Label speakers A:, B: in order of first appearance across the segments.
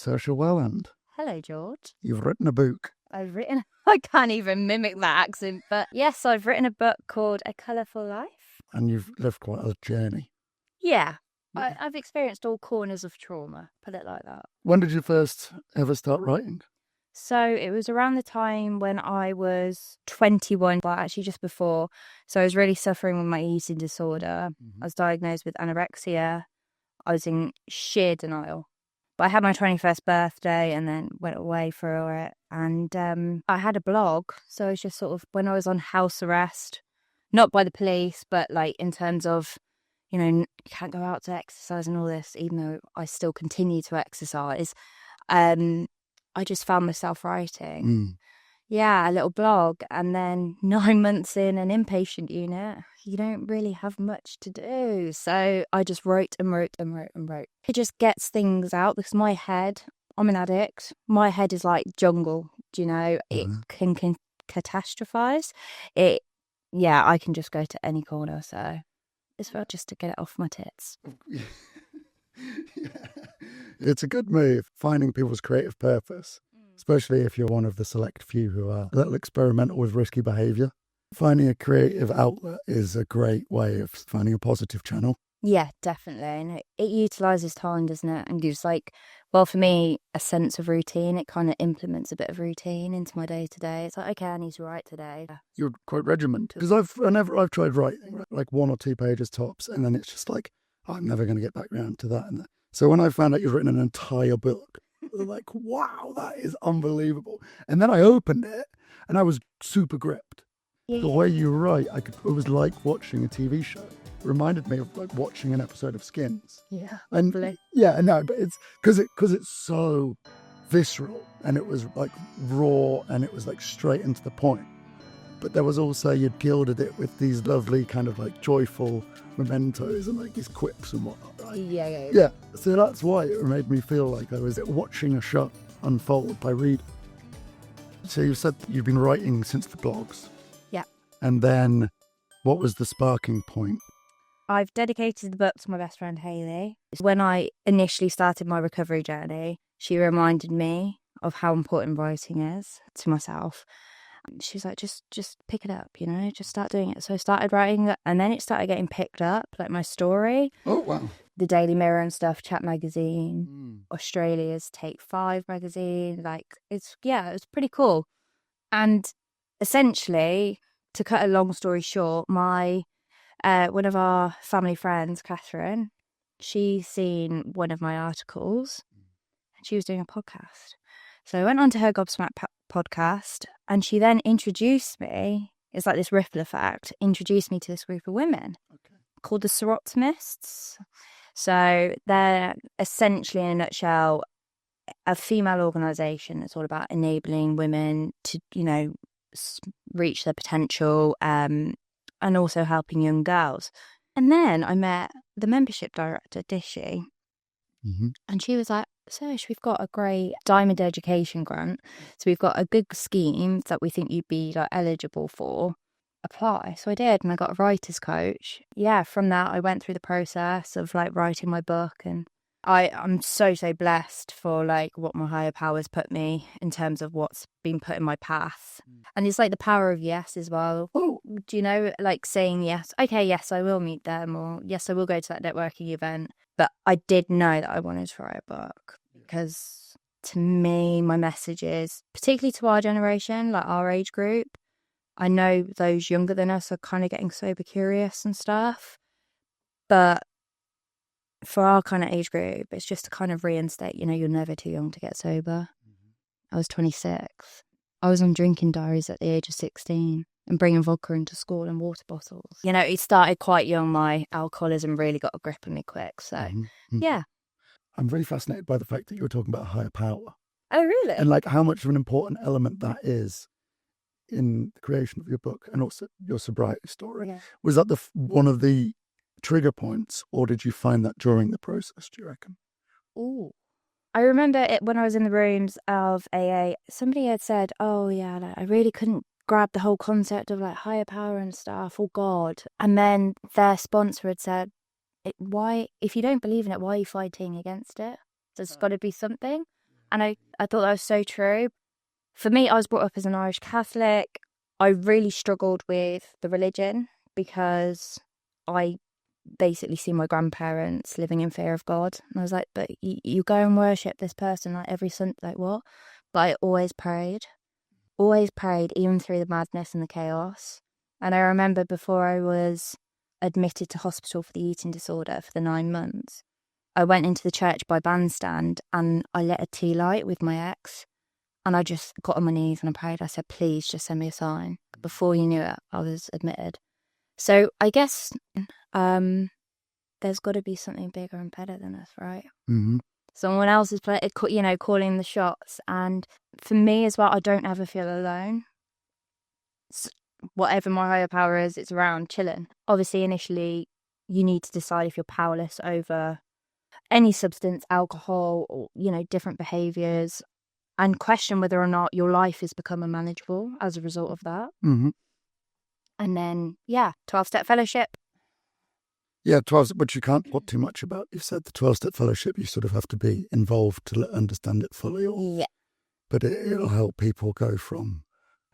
A: Saoirse Welland.
B: Hello, George.
A: You've written a book.
B: I can't even mimic that accent, but yes, I've written a book called A Colourful Life.
A: And you've lived quite a journey.
B: Yeah. I've experienced all corners of trauma, put it like that.
A: When did you first ever start writing?
B: So it was around the time when I was 21, but actually just before. So I was really suffering with my eating disorder. I was diagnosed with anorexia. I was in sheer denial. But I had my 21st birthday and then went away for it. And I had a blog. So it was just sort of when I was on house arrest, not by the police, but like in terms of, you can't go out to exercise and all this, even though I still continue to exercise. I just found myself writing. Yeah, a little blog. And then 9 months in an inpatient unit, you don't really have much to do. So I just wrote and wrote and wrote and wrote. It just gets things out because my head, I'm an addict. My head is like jungle, It can catastrophize. I can just go to any corner. So it's about just to get it off my tits.
A: Yeah. It's a good move, finding people's creative purpose, especially if you're one of the select few who are a little experimental with risky behaviour. Finding a creative outlet is a great way of finding a positive channel.
B: Yeah, definitely. And it utilises time, doesn't it? And gives for me, a sense of routine. It kind of implements a bit of routine into my day-to-day. It's like, okay, I need to write today.
A: You're quite regimented. Because I've tried writing, like 1 or 2 pages tops, and then it's just like, I'm never going to get back around to that. And so when I found out you'd written an entire book, I was like, wow, that is unbelievable. And then I opened it, and I was super gripped. Yeah. The way you write, it was like watching a TV show. It reminded me of like watching an episode of Skins.
B: Yeah,
A: and yeah, no, but it's because it's so visceral, and it was like raw, and it was like straight into the point. But there was also, you'd gilded it with these lovely kind of like joyful mementos and like these quips and whatnot, right? Yeah. So that's why it made me feel like I was watching a show unfold by reading. So you said you've been writing since the blogs.
B: Yeah.
A: And then what was the sparking point?
B: I've dedicated the book to my best friend, Hayley. When I initially started my recovery journey, she reminded me of how important writing is to myself. She's like, just pick it up, just start doing it. So I started writing it, and then it started getting picked up, like my story.
A: Oh, wow.
B: The Daily Mirror and stuff, Chat magazine, Australia's Take 5 magazine. It's pretty cool. And essentially, to cut a long story short, my one of our family friends, Catherine, she's seen one of my articles, and she was doing a podcast. So I went on to her Gobsmack podcast, and she then introduced me, it's like this ripple effect, introduced me to this group of women called the Soroptomists. So they're essentially, in a nutshell, a female organisation that's all about enabling women to, reach their potential, and also helping young girls. And then I met the membership director, Dishy, and she was like, Saoirse, we've got a great Diamond Education grant. So we've got a good scheme that we think you'd be eligible for. Apply. So I did, and I got a writer's coach. Yeah, from that I went through the process of writing my book, and I'm so blessed for what my higher powers put me in terms of what's been put in my path. And it's the power of yes as well.
A: Oh,
B: do saying yes, okay, yes, I will meet them, or yes, I will go to that networking event. But I did know that I wanted to write a book, because to me, my message is, particularly to our generation, our age group, I know those younger than us are kind of getting sober curious and stuff. But for our kind of age group, it's just to kind of reinstate, you're never too young to get sober. I was 26. I was on drinking diaries at the age of 16 and bringing vodka into school and water bottles. It started quite young. My alcoholism really got a grip on me quick. So, yeah.
A: I'm really fascinated by the fact that you were talking about higher power.
B: Oh, really?
A: And how much of an important element that is in the creation of your book, and also your sobriety story. Yeah. Was that one of the trigger points, or did you find that during the process, do you reckon?
B: Ooh. I remember it when I was in the rooms of AA, somebody had said, oh yeah, I really couldn't grab the whole concept of higher power and stuff, or God. And then their sponsor had said, why, if you don't believe in it, why are you fighting against it? There's got to be something. And I thought that was so true. For me, I was brought up as an Irish Catholic. I really struggled with the religion because I basically see my grandparents living in fear of God. And I was like, but you go and worship this person like every Sunday, like what? But I always prayed, even through the madness and the chaos. And I remember before I was admitted to hospital for the eating disorder for the 9 months, I went into the church by bandstand and I lit a tea light with my ex. And I just got on my knees and I prayed. I said, please just send me a sign. Before you knew it, I was admitted. So I guess there's got to be something bigger and better than us, right?
A: Mm-hmm.
B: Someone else is, calling the shots. And for me as well, I don't ever feel alone. Whatever my higher power is, it's around chilling. Obviously, initially, you need to decide if you're powerless over any substance, alcohol, or, different behaviours, and question whether or not your life has become unmanageable as a result of that.
A: Mm-hmm.
B: And then, 12-step fellowship.
A: Yeah, 12, which you can't talk too much about. You've said the 12-step fellowship, you sort of have to be involved to understand it fully.
B: Yeah.
A: But it'll help people go from,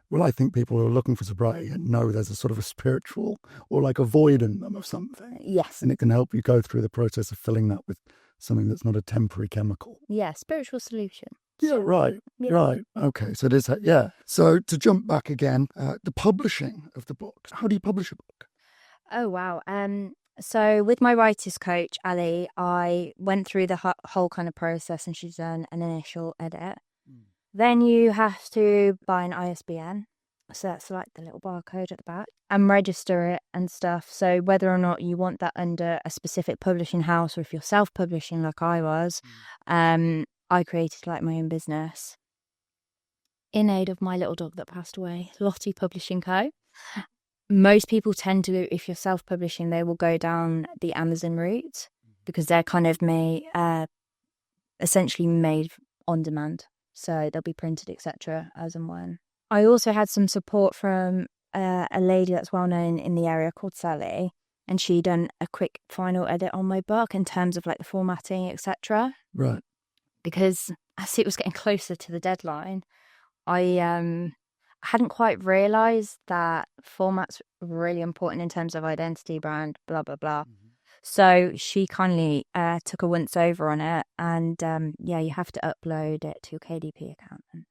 A: well, I think people who are looking for sobriety and know there's a sort of a spiritual or like a void in them of something.
B: Yes.
A: And it can help you go through the process of filling that with something that's not a temporary chemical.
B: Yeah, spiritual solution.
A: Yeah, right.
B: Yeah.
A: Right. Okay. So there's that. Yeah. So to jump back again, the publishing of the book. How do you publish a book?
B: Oh, wow. So with my writer's coach, Ali, I went through the whole kind of process and she's done an initial edit. Then you have to buy an ISBN. So that's like the little barcode at the back and register it and stuff. So whether or not you want that under a specific publishing house or if you're self-publishing like I was, I created like my own business in aid of my little dog that passed away, Lottie Publishing Co. Most people tend to, if you're self-publishing, they will go down the Amazon route because they're kind of essentially made on demand. So they'll be printed, etc. as and when. I also had some support from a lady that's well known in the area called Sally, and she done a quick final edit on my book in terms of like the formatting, etc.
A: Right.
B: Because as it was getting closer to the deadline, I hadn't quite realised that format's really important in terms of identity, brand, blah, blah, blah. So she kindly took a once over on it. And you have to upload it to your KDP account. And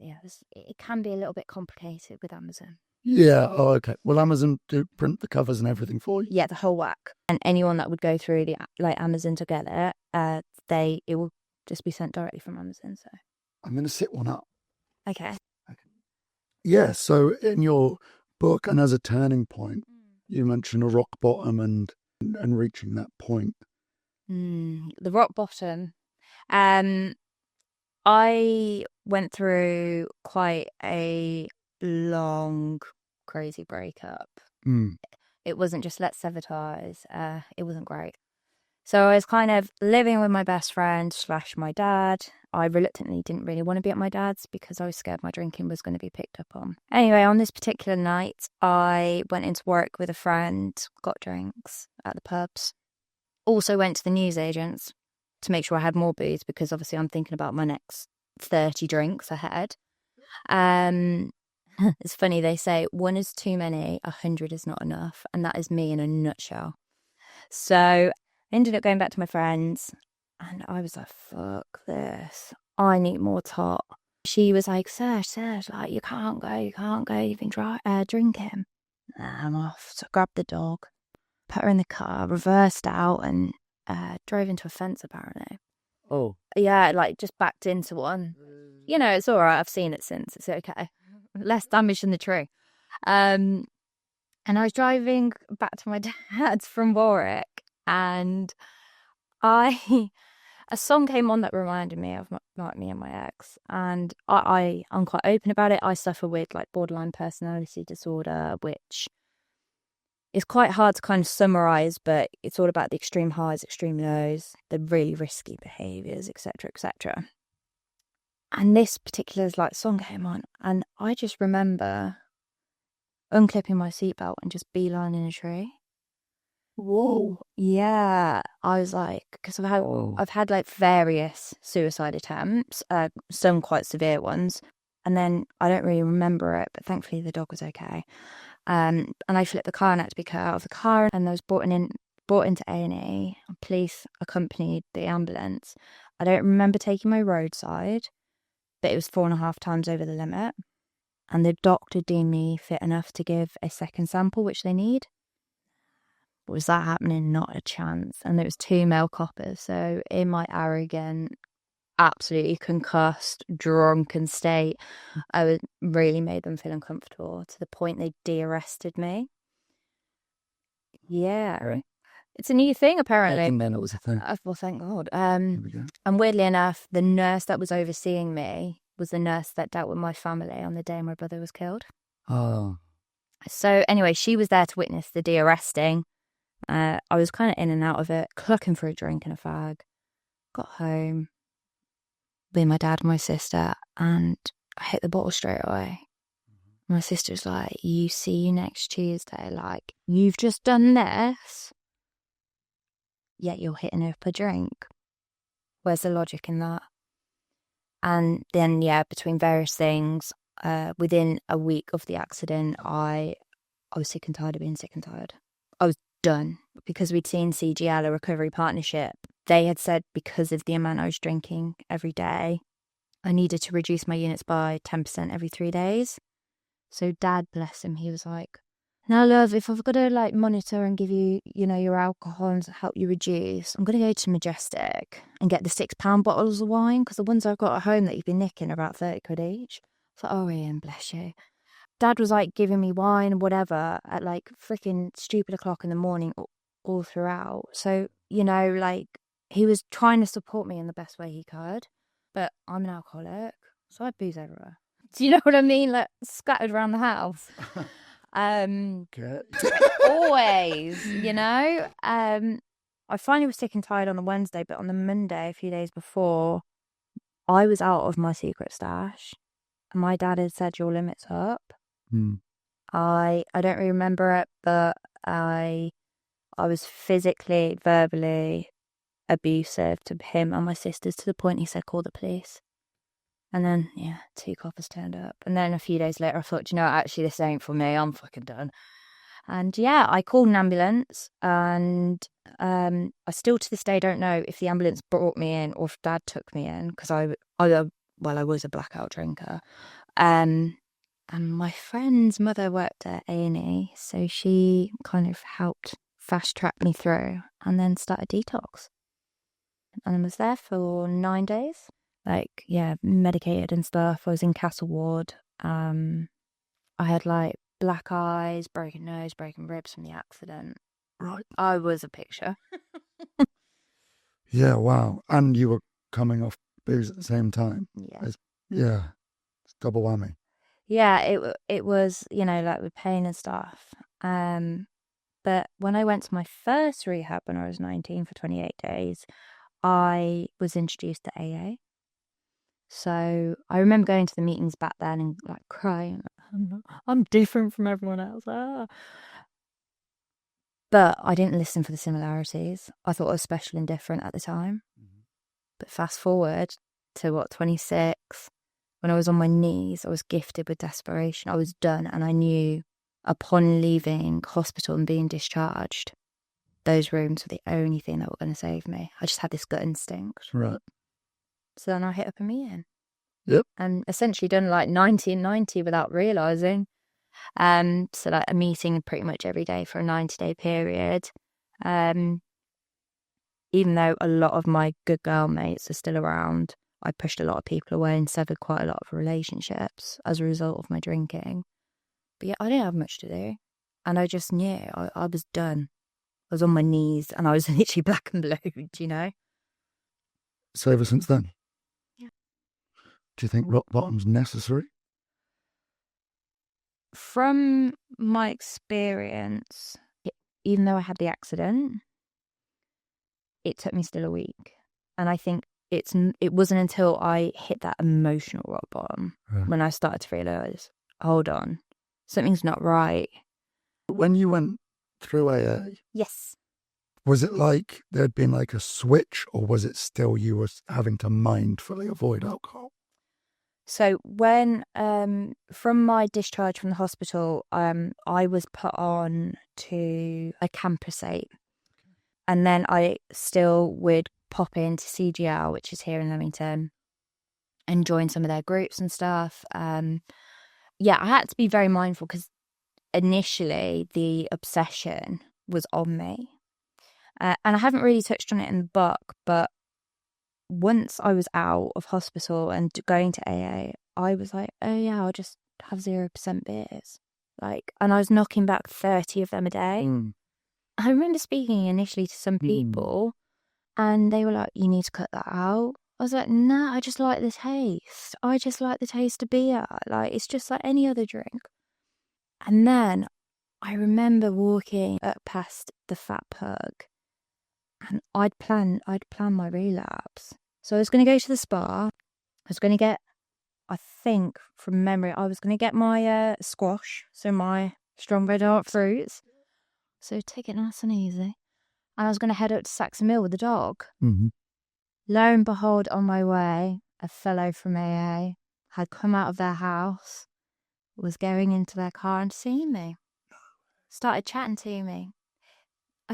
B: it can be a little bit complicated with Amazon.
A: Yeah. Oh, okay. Well, Amazon do print the covers and everything for you?
B: Yeah, the whole whack. And anyone that would go through the Amazon to get it, it will just be sent directly from Amazon. So
A: I'm going to sit one up.
B: Okay.
A: Yeah. So in your book and as a turning point, you mentioned a rock bottom and reaching that point.
B: The rock bottom. I went through quite a long, crazy breakup. It wasn't just let's sever ties. It wasn't great. So I was kind of living with my best friend / my dad. I reluctantly didn't really want to be at my dad's because I was scared my drinking was going to be picked up on. Anyway, on this particular night, I went into work with a friend, got drinks at the pubs. Also went to the newsagents to make sure I had more booze because obviously I'm thinking about my next 30 drinks ahead. It's funny, they say 1 is too many, 100 is not enough. And that is me in a nutshell. So I ended up going back to my friends and I was like, fuck this. I need more top. She was like, Serge, like, you can't go, you've been drinking. I'm off. So I grabbed the dog, put her in the car, reversed out and drove into a fence apparently.
A: Oh.
B: Yeah, like just backed into one. It's all right. I've seen it since. It's okay. Less damage than the tree. And I was driving back to my dad's from Warwick and a song came on that reminded me of me and my ex. And I'm quite open about it. I suffer with like borderline personality disorder, which is quite hard to kind of summarize, but it's all about the extreme highs, extreme lows, the really risky behaviors, etc., etc. And this particular song came on, and I just remember unclipping my seatbelt and just beelining a tree.
A: Whoa.
B: Yeah, I was like, because
A: Whoa.
B: I've had like various suicide attempts, some quite severe ones, and then I don't really remember it, but thankfully the dog was okay. And I flipped the car and had to be cut out of the car, and I was brought into A&E. Police accompanied the ambulance. I don't remember taking my roadside, but it was 4.5 times over the limit, and the doctor deemed me fit enough to give a second sample, which they need. Was that happening? Not a chance. And there was 2 male coppers. So in my arrogant, absolutely concussed, drunken state, I really made them feel uncomfortable to the point they de-arrested me. Yeah.
A: Right.
B: It's a new thing, apparently.
A: And then it was a thing.
B: Well, thank God.
A: There we go.
B: And weirdly enough, the nurse that was overseeing me was the nurse that dealt with my family on the day my brother was killed.
A: Oh.
B: So anyway, she was there to witness the de-arresting. I was kind of in and out of it, clucking for a drink and a fag. Got home with my dad and my sister, and I hit the bottle straight away. My sister's like, "You see you next Tuesday, like, you've just done this, yet you're hitting up a drink. Where's the logic in that?" And then, yeah, between various things, within a week of the accident, I was sick and tired of being sick and tired. I was done, because we'd seen CGL, a recovery partnership. They had said because of the amount I was drinking every day, I needed to reduce my units by 10% every 3 days. So Dad, bless him, he was like, "Now, love, if I've got to like monitor and give you, your alcohol and help you reduce, I'm going to go to Majestic and get the £6 bottles of wine, because the ones I've got at home that you've been nicking are about 30 quid each." It's like, "Oh, Ian, bless you." Dad was like giving me wine and whatever at like freaking stupid o'clock in the morning all throughout. So, like, he was trying to support me in the best way he could. But I'm an alcoholic, so I had booze everywhere. Do you know what I mean? Like, scattered around the house.
A: Okay.
B: Always, I finally was sick and tired on the Wednesday, but on the Monday, a few days before, I was out of my secret stash. And my dad had said, "Your limit's up." I don't really remember it, but I was physically, verbally abusive to him and my sisters, to the point he said, "Call the police." And then, 2 coppers turned up. And then a few days later, I thought, actually, this ain't for me. I'm fucking done. And I called an ambulance, and I still to this day don't know if the ambulance brought me in or if Dad took me in, because I was a blackout drinker. And my friend's mother worked at A&E, so she kind of helped fast track me through, and then started detox. And I was there for 9 days, medicated and stuff. I was in Castle Ward. I had like black eyes, broken nose, broken ribs from the accident.
A: Right.
B: I was a picture.
A: Yeah, wow. And you were coming off booze at the same time.
B: Yeah.
A: It's double whammy.
B: Yeah, it was, with pain and stuff. But when I went to my first rehab when I was 19 for 28 days, I was introduced to AA. So I remember going to the meetings back then and like crying, "I'm different from everyone else." But I didn't listen for the similarities. I thought I was special and different at the time. But fast forward to 26, when I was on my knees, I was gifted with desperation. I was done, and I knew upon leaving hospital and being discharged, those rooms were the only thing that were going to save me. I just had this gut instinct.
A: Right.
B: So then I hit up a meeting.
A: Yep.
B: And essentially done like 90 and 90 without realising. So like a meeting pretty much every day for a 90-day period. Even though a lot of my good girl mates are still around, I pushed a lot of people away and severed quite a lot of relationships as a result of my drinking. But yeah, I didn't have much to do. And I just knew I was done. I was on my knees and I was literally black and blue,
A: So ever since then?
B: Yeah.
A: Do you think rock bottom's necessary?
B: From my experience, even though I had the accident, it took me still a week. And I think it wasn't until I hit that emotional rock bottom when I started to realise, hold on, something's not right.
A: When you went through AA,
B: yes,
A: Was it like there'd been like a switch, or was it still you were having to mindfully avoid alcohol?
B: So when from my discharge from the hospital, I was put on to a campusate, and then I still would pop into CGL, which is here in Leamington, and join some of their groups and stuff. Yeah, I had to be very mindful because initially the obsession was on me, and I haven't really touched on it in the book, but once I was out of hospital and going to AA, I was like, oh yeah, I'll just have 0% beers. Like, and I was knocking back 30 of them a day. I remember speaking initially to some people and they were like, you need to cut that out. I was like, nah, I just like the taste. I just like the taste of beer. Like, it's just like any other drink. And then I remember walking up past the Fat Pug and I'd planned my relapse. So I was going to go to the spa. I was going to get, I think from memory, I was going to get my squash, so my strawberry dark fruits. So take it nice and easy. And I was going to head up to Saxon Mill with the dog.
A: Mm-hmm.
B: Lo and behold, on my way, a fellow from AA had come out of their house, was going into their car and seeing me. Started chatting to me.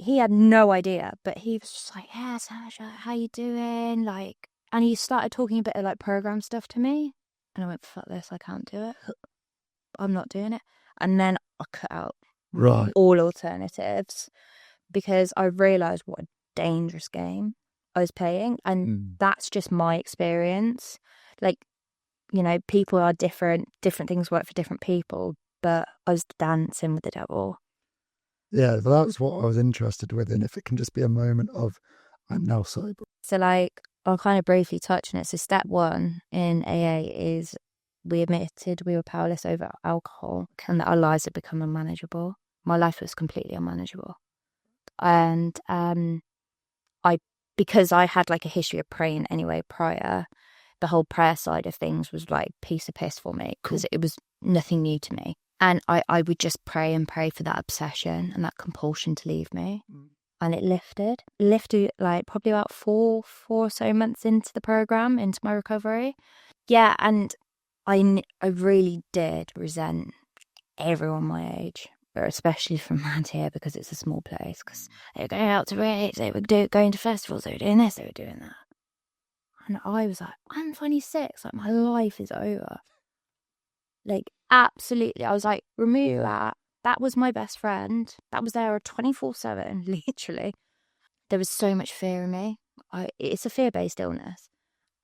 B: He had no idea, but he was just like, yeah, Saoirse, how you doing? Like, and he started talking a bit of like program stuff to me. And I went, fuck this, I can't do it. I'm not doing it. And then I cut out all alternatives because I realised what a dangerous game I was playing. And that's just my experience. Like, you know, people are different things work for different people, but I was dancing with the devil.
A: Yeah, that's what I was interested with, and if it can just be a moment of, I'm now sober.
B: So, like, I'll kind of briefly touch on it. So, step 1 in AA is we admitted we were powerless over alcohol and that our lives had become unmanageable. My life was completely unmanageable. And because I had like a history of praying anyway prior, the whole prayer side of things was like piece of piss for me because it was nothing new to me. And I would just pray and pray for that obsession and that compulsion to leave me. And it lifted like probably about four or so months into the program, into my recovery. Yeah, and I really did resent everyone my age, but especially from around here because it's a small place. Because they were going out to raves, they were going to festivals, they were doing this, they were doing that. And I was like, I'm 26, like my life is over. Like, absolutely. I was like, remove that. That was my best friend. That was there 24/7, literally. There was so much fear in me. It's a fear-based illness.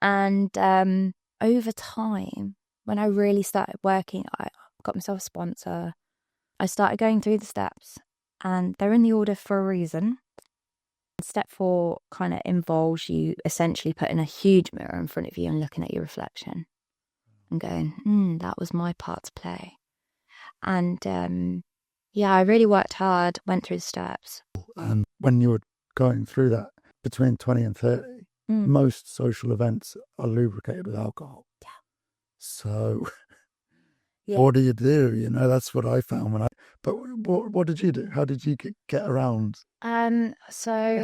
B: And over time, when I really started working, I got myself a sponsor. I started going through the steps, and they're in the order for a reason. Step 4 kind of involves you essentially putting a huge mirror in front of you and looking at your reflection and going, that was my part to play. And yeah, I really worked hard, went through the steps.
A: And when you were going through that, between 20 and 30, most social events are lubricated with alcohol.
B: Yeah.
A: So what do? You know, that's what I found but what did you do? How did you get around? How did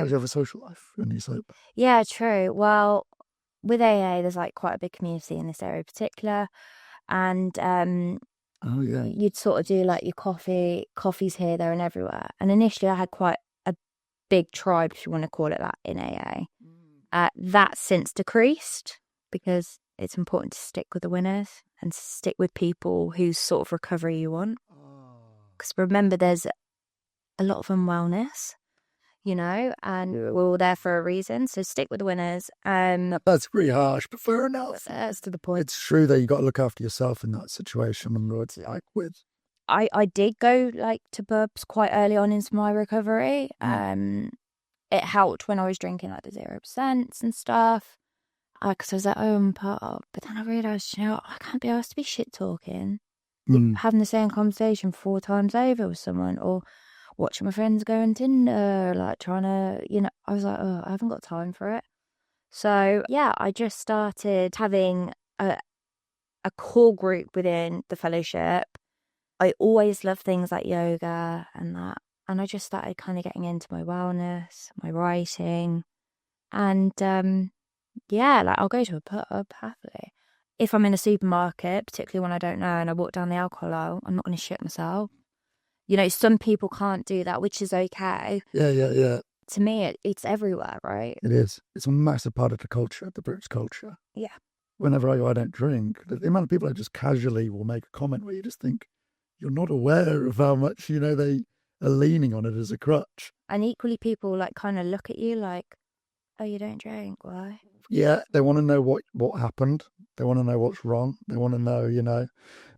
A: you have a social life when you're sober?
B: Yeah, true. Well, with AA, there's like quite a big community in this area in particular. And you'd sort of do like your coffees here, there and everywhere. And initially I had quite a big tribe, if you want to call it that, in AA. That's since decreased because it's important to stick with the winners and stick with people whose sort of recovery you want. Because remember, there's a lot of unwellness, you know, and we're all there for a reason. So stick with the winners.
A: That's pretty harsh, but fair enough.
B: That's to the point.
A: It's true that you got to look after yourself in that situation.
B: I did go like to pubs quite early on into my recovery. It helped when I was drinking like the 0% and stuff. Because I was like, oh, I'm part of. But then I realised, you know, I can't be asked to be shit talking. Having the same conversation 4 times over with someone, or watching my friends go on Tinder, like trying to, you know, I was like, oh, I haven't got time for it. So yeah, I just started having a core group within the fellowship. I always loved things like yoga and that. And I just started kind of getting into my wellness, my writing. And like I'll go to a pub happily. If I'm in a supermarket, particularly when I don't know, and I walk down the alcohol aisle, I'm not going to shit myself. You know, some people can't do that, which is okay.
A: Yeah.
B: To me, it's everywhere, right?
A: It is. It's a massive part of the culture, the British culture.
B: Yeah.
A: Whenever I go, I don't drink. The amount of people that just casually will make a comment where you just think you're not aware of how much, they are leaning on it as a crutch.
B: And equally, people like kind of look at you like, oh, you don't drink, why?
A: Yeah, they want to know what happened. They want to know what's wrong. They want to know,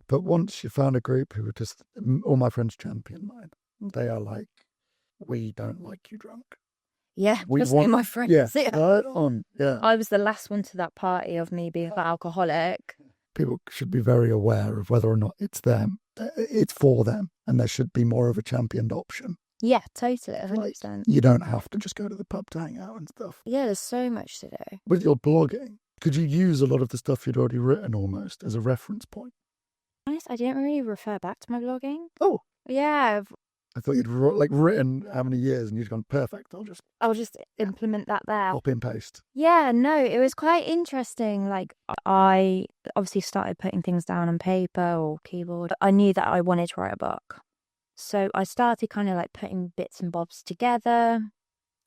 A: But once you found a group who are just, all my friends champion mine, they are like, we don't like you drunk.
B: Yeah, just me and my friends.
A: Yeah, right on. Yeah.
B: I was the last one to that party of me being an alcoholic.
A: People should be very aware of whether or not it's them. It's for them, and there should be more of a championed option.
B: Yeah, totally, 100%.
A: Like, you don't have to just go to the pub to hang out and stuff.
B: Yeah, there's so much to do.
A: With your blogging, could you use a lot of the stuff you'd already written almost as a reference point?
B: Honest, I didn't really refer back to my blogging.
A: Oh.
B: Yeah.
A: I thought you'd written how many years and you'd gone, perfect,
B: I'll just implement that there.
A: Copy and paste.
B: Yeah, no, it was quite interesting. Like, I obviously started putting things down on paper or keyboard. I knew that I wanted to write a book. So I started kind of like putting bits and bobs together.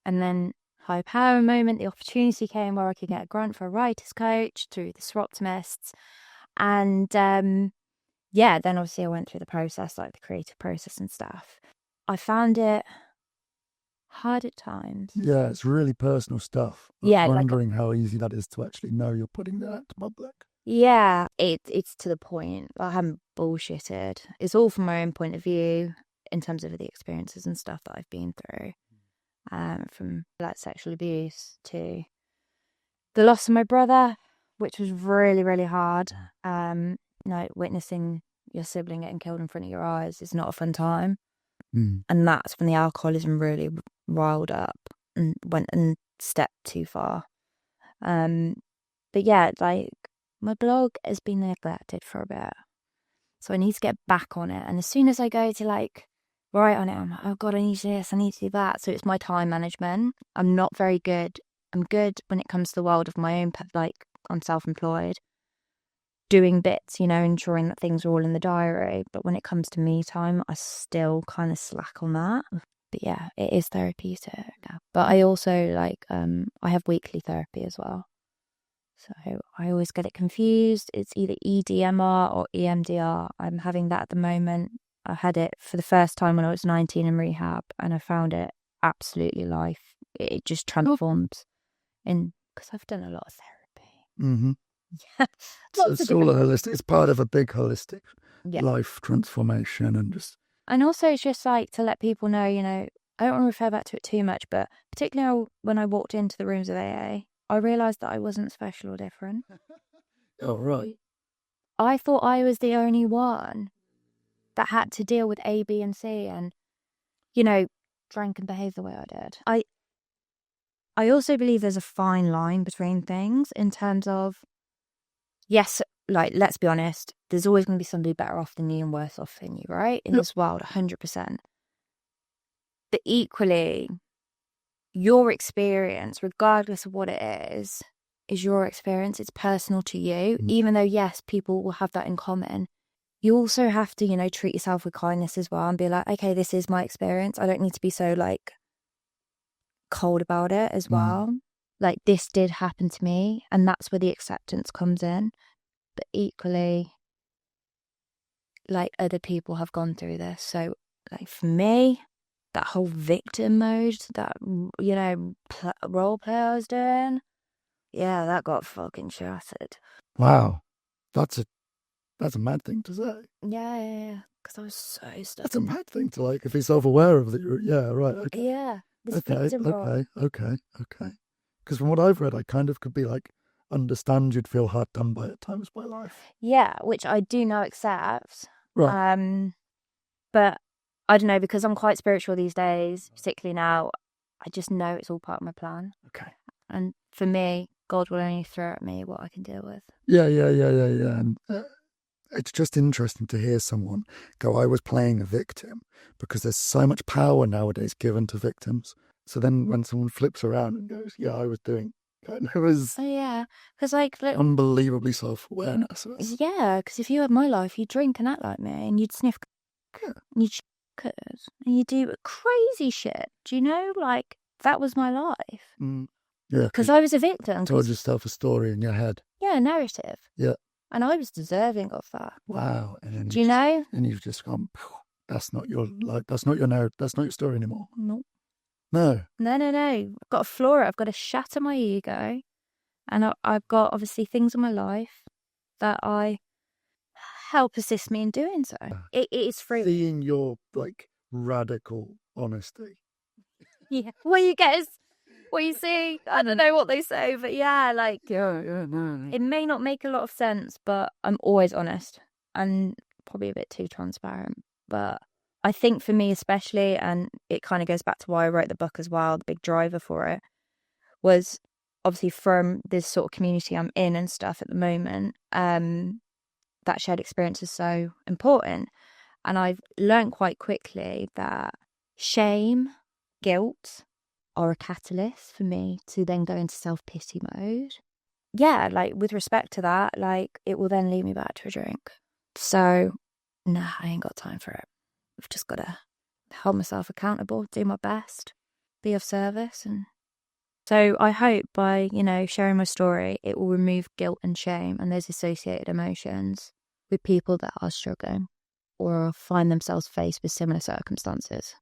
B: And then high power moment, the opportunity came where I could get a grant for a writer's coach through the Soroptomists. And then obviously I went through the process, like the creative process and stuff. I found it hard at times.
A: Yeah, it's really personal stuff.
B: Yeah,
A: wondering how easy that is to actually know you're putting that out to public.
B: Yeah, it's to the point. I haven't bullshitted. It's all from my own point of view in terms of the experiences and stuff that I've been through, from like sexual abuse to the loss of my brother, which was really, really hard. Witnessing your sibling getting killed in front of your eyes is not a fun time. And that's when the alcoholism really riled up and went and stepped too far. But yeah, like my blog has been neglected for a bit. So I need to get back on it. And as soon as I go to like write on it, I'm like, oh God, I need this, I need to do that. So it's my time management. I'm not very good. I'm good when it comes to the world of my own, like I'm self-employed, doing bits, ensuring that things are all in the diary. But when it comes to me time, I still kind of slack on that. But yeah, it is therapeutic. But I also I have weekly therapy as well. So I always get it confused. It's either EDMR or EMDR. I'm having that at the moment. I had it for the first time when I was 19 in rehab, and I found it absolutely life. It just transforms because I've done a lot of therapy.
A: Mm-hmm.
B: Yeah.
A: It's all holistic. It's part of a big holistic life transformation
B: and also it's just like to let people know, I don't want to refer back to it too much, but particularly when I walked into the rooms of AA, I realised that I wasn't special or different.
A: Oh, right.
B: I thought I was the only one that had to deal with A, B, and C and, drank and behave the way I did. I also believe there's a fine line between things in terms of, yes, like, let's be honest, there's always going to be somebody better off than you and worse off than you, right? In this world, 100%. But equally, your experience, regardless of what it is your experience. It's personal to you. Even though, yes, people will have that in common, you also have to, treat yourself with kindness as well and be like, okay, this is my experience. I don't need to be so, cold about it as well. Like, this did happen to me, and that's where the acceptance comes in. But equally, other people have gone through this. So, for me, that whole victim mode, that, role play I was doing, yeah, that got fucking shattered.
A: Wow. That's a mad thing to say.
B: Yeah. Because I was so stuck.
A: That's a mad thing to, if you're self-aware of it. Yeah, right. Okay.
B: Yeah.
A: Okay. Because from what I've read, I kind of could be understand you'd feel hard done by at times by life.
B: Yeah, which I do now accept.
A: Right.
B: But I don't know, because I'm quite spiritual these days, particularly now, I just know it's all part of my plan.
A: Okay.
B: And for me, God will only throw at me what I can deal with.
A: Yeah. And It's just interesting to hear someone go, I was playing a victim, because there's so much power nowadays given to victims. So then when someone flips around and goes, yeah, I was doing, and it was
B: Oh, yeah. Because, like, look,
A: unbelievably self-awareness.
B: yeah, because if you had my life, you'd drink and act like me, and you'd sniff,
A: Yeah.
B: and you'd and you'd do crazy shit. Do you know? Like, that was my life.
A: Yeah.
B: Because I was a victim.
A: Told yourself a story in your head.
B: Yeah, narrative.
A: Yeah.
B: And I was deserving of that.
A: Wow. And then
B: Do you know?
A: And you've just gone, that's not your life. That's not your narrative. That's not your story anymore.
B: No.
A: No.
B: I've got to floor it. I've got to shatter my ego. And I've got, obviously, things in my life that I help assist me in doing so. It is free.
A: Seeing your, like, radical honesty.
B: Yeah. What you get is what you see. I don't know what they say, but yeah, like,
A: No.
B: it may not make a lot of sense, but I'm always honest and probably a bit too transparent. But I think for me especially, and it kind of goes back to why I wrote the book as well, the big driver for it was obviously from this sort of community I'm in and stuff at the moment, that shared experience is so important. And I've learned quite quickly that shame, guilt are a catalyst for me to then go into self-pity mode. Yeah, like, with respect to that, like, it will then lead me back to a drink. So, nah, I ain't got time for it. I've just got to hold myself accountable, do my best, be of service. And so I hope by, sharing my story, it will remove guilt and shame and those associated emotions with people that are struggling or find themselves faced with similar circumstances.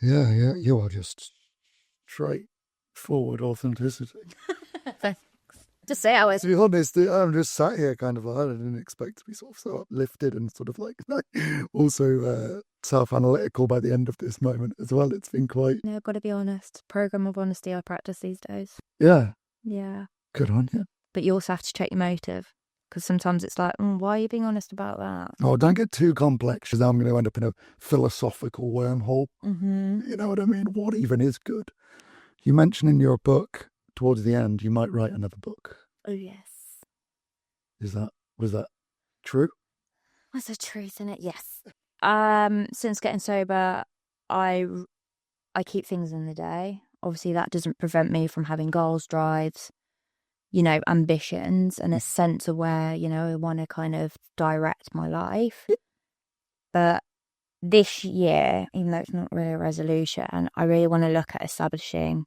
A: Yeah, you are just straightforward authenticity.
B: Thanks. Just say I was.
A: To be honest, I'm just sat here kind of like, I didn't expect to be sort of so uplifted and sort of like also self-analytical by the end of this moment as well. It's been quite...
B: No, I've got to be honest. Program of honesty I practice these days.
A: Yeah.
B: Yeah.
A: Good on you.
B: But you also have to check your motive. Because sometimes it's like, why are you being honest about that?
A: Oh, don't get too complex, because I'm going to end up in a philosophical wormhole.
B: Mm-hmm.
A: You know what I mean? What even is good? You mentioned in your book, towards the end, you might write another book.
B: Oh, yes.
A: Was that true?
B: Was there truth in it? Yes. Since getting sober, I keep things in the day. Obviously, that doesn't prevent me from having goals, drives, ambitions, and a sense of where, I want to kind of direct my life. But this year, even though it's not really a resolution, I really want to look at establishing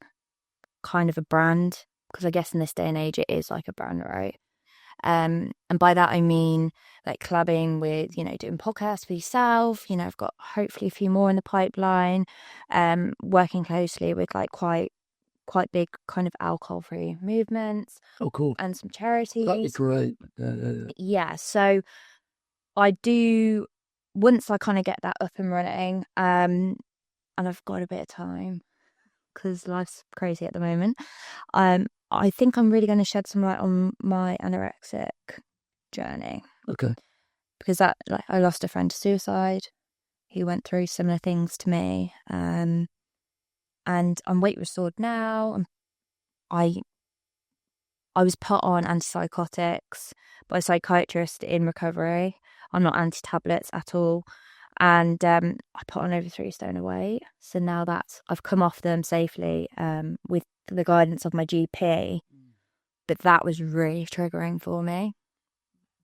B: kind of a brand, because I guess in this day and age it is like a brand, right? And by that I mean like collabing with, doing podcasts for yourself. I've got hopefully a few more in the pipeline, working closely with like quite big kind of alcohol-free movements.
A: Oh, cool.
B: And some charities.
A: That'd be great.
B: Yeah, so I do, once I kind of get that up and running, and I've got a bit of time, because life's crazy at the moment, I think I'm really going to shed some light on my anorexic journey.
A: Okay.
B: Because I lost a friend to suicide. He went through similar things to me. And I'm weight restored now. I was put on antipsychotics by a psychiatrist in recovery. I'm not anti-tablets at all. And I put on over 3 stone of weight. So now I've come off them safely with the guidance of my GP. But that was really triggering for me.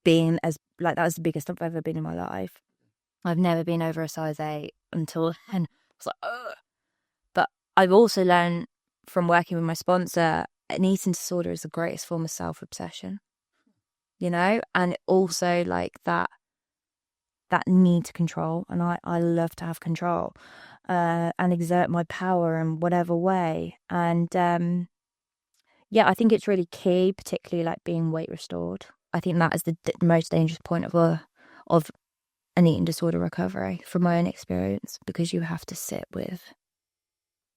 B: Being that was the biggest I've ever been in my life. I've never been over a size 8 until then. I was like, ugh. But I've also learned from working with my sponsor, an eating disorder is the greatest form of self-obsession. And also like that need to control, and I love to have control and exert my power in whatever way. And I think it's really key, particularly like being weight restored. I think that is the most dangerous point of an eating disorder recovery from my own experience, because you have to sit with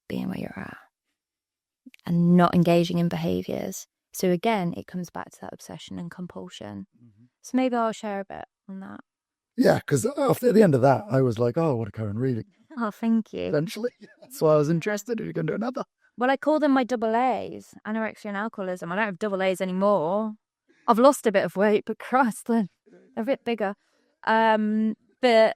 B: being where you're at and not engaging in behaviours. So again, it comes back to that obsession and compulsion. Mm-hmm. So maybe I'll share a bit on that.
A: Yeah, because after the end of that, I was like, oh, what a current reading.
B: Oh, thank you.
A: Eventually. That's why I was interested if you're going to do another.
B: Well, I call them my double A's, anorexia and alcoholism. I don't have double A's anymore. I've lost a bit of weight, but Christ, they're a bit bigger. But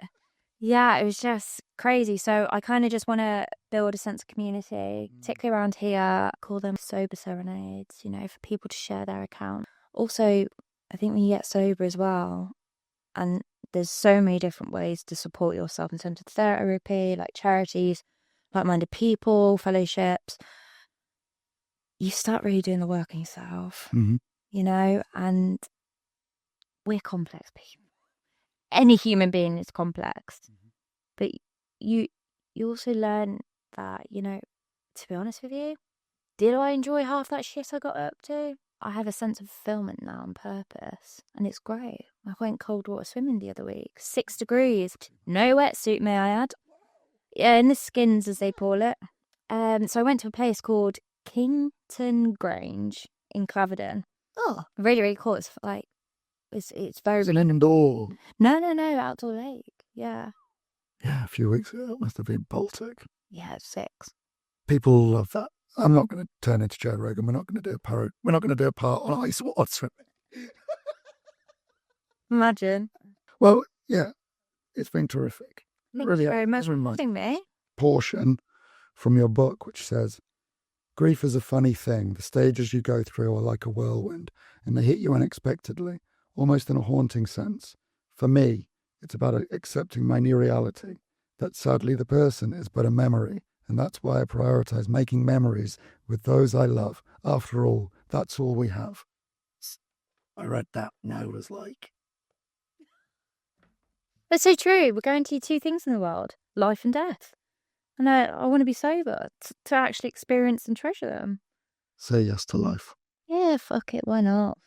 B: yeah, it was just crazy. So I kind of just want to build a sense of community, particularly around here. Call them sober serenades, for people to share their account. Also, I think when you get sober as well, and there's so many different ways to support yourself in terms of therapy, like charities, like-minded people, fellowships. You start really doing the work on yourself, and we're complex people. Any human being is complex, but you also learn that, to be honest with you, did I enjoy half that shit I got up to? I have a sense of fulfillment now and purpose, and it's great. I went cold water swimming the other week, 6 degrees, no wetsuit, may I add. Yeah, in the skins, as they call it. So I went to a place called Kington Grange in Claverdon. Oh, really, really cool. It's like, it's very...
A: Is it an indoor?
B: No, outdoor lake. Yeah.
A: Yeah, a few weeks ago, it must have been Baltic.
B: Yeah, it's 6.
A: People love that. I'm not going to turn into Joe Rogan. We're not going to do a part. We're not going to do a part on ice water swimming.
B: Imagine.
A: Well, yeah, it's been terrific.
B: Thank
A: Really,
B: you very much for
A: reminds
B: having me.
A: portion from your book, which says, grief is a funny thing. The stages you go through are like a whirlwind, and they hit you unexpectedly, almost in a haunting sense. For me, it's about accepting my new reality, that sadly the person is but a memory, and that's why I prioritize making memories with those I love. After all, that's all we have. I read that and I was like...
B: That's so true. We're going to 2 things in the world, life and death. And I want to be sober to actually experience and treasure them.
A: Say yes to life.
B: Yeah, fuck it, why not?